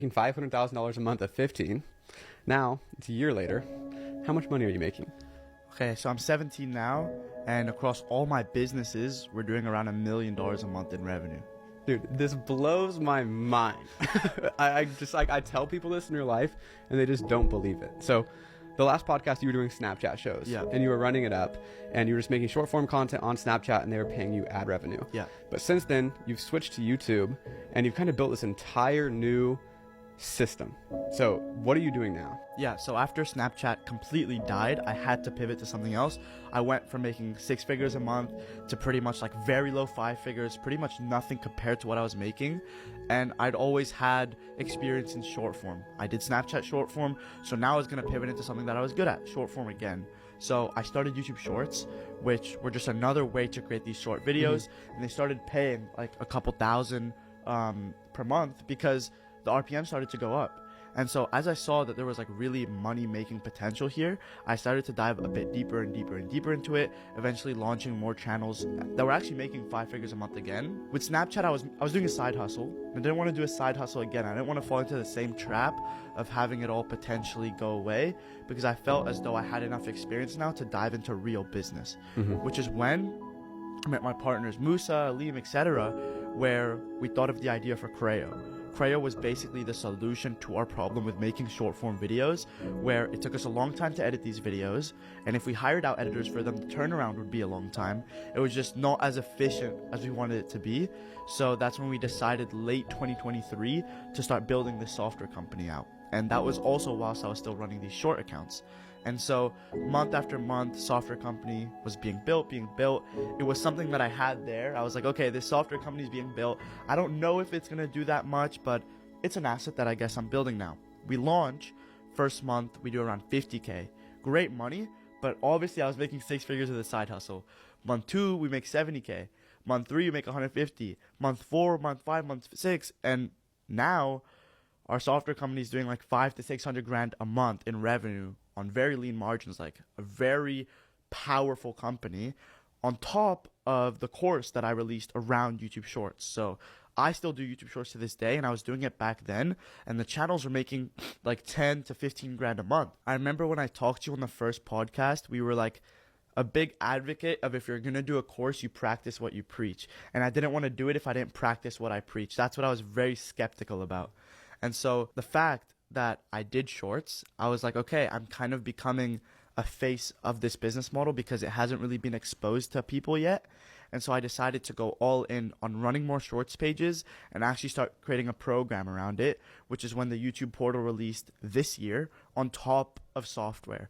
making $500,000 a month at 15. Now, it's a year later. How much money are you making? Okay, so I'm 17 now, and across all my businesses, we're doing around $1 million a month in revenue. Dude, this blows my mind. I tell people this in your life, and they just don't believe it. So, the last podcast, you were doing Snapchat shows. Yeah. And you were running it up, and you were just making short form content on Snapchat, and they were paying you ad revenue. Yeah. But since then, you've switched to YouTube, and you've kind of built this entire new system. So what are you doing now? Yeah, so after Snapchat completely died, I had to pivot to something else. I went from making 6 figures a month to pretty much like very low 5 figures, pretty much nothing compared to what I was making. And I'd always had experience in short form. I did Snapchat short form, so now I was going to pivot into something that I was good at, short form again. So I started YouTube Shorts, which were just another way to create these short videos. And they started paying like a couple thousand per month because the RPM started to go up. And so as I saw that there was like really money making potential here, I started to dive a bit deeper and deeper and deeper into it, eventually launching more channels that were actually making 5 figures a month again. With Snapchat, I was doing a side hustle. I didn't want to do a side hustle again. I didn't want to fall into the same trap of having it all potentially go away, because I felt as though I had enough experience now to dive into real business, which is when I met my partners Musa, Liam, etc., where we thought of the idea for Creo. Creo was basically the solution to our problem with making short form videos, where it took us a long time to edit these videos, and if we hired out editors for them, the turnaround would be a long time. It was just not as efficient as we wanted it to be. So that's when we decided late 2023 to start building this software company out. And that was also whilst I was still running these short accounts. And so month after month, software company was being built. It was something that I had there. I was like, okay, this software company is being built. I don't know if it's going to do that much, but it's an asset that I guess I'm building now. We launch, first month, we do around 50K. Great money, but obviously I was making 6 figures with a side hustle. Month 2, we make 70K. Month 3, we make 150. Month 4, month 5, month 6. And now our software company is doing like 500 to 600 grand a month in revenue on very lean margins, like a very powerful company, on top of the course that I released around YouTube Shorts. So I still do YouTube Shorts to this day, and I was doing it back then, and the channels were making like 10 to 15 grand a month. I remember when I talked to you on the first podcast, we were like a big advocate of, if you're going to do a course, you practice what you preach. And I didn't want to do it if I didn't practice what I preach. That's what I was very skeptical about. And so the fact that I did shorts, I was like, okay, I'm kind of becoming a face of this business model because it hasn't really been exposed to people yet. And so I decided to go all in on running more shorts pages and actually start creating a program around it, which is when the YouTube portal released this year on top of software.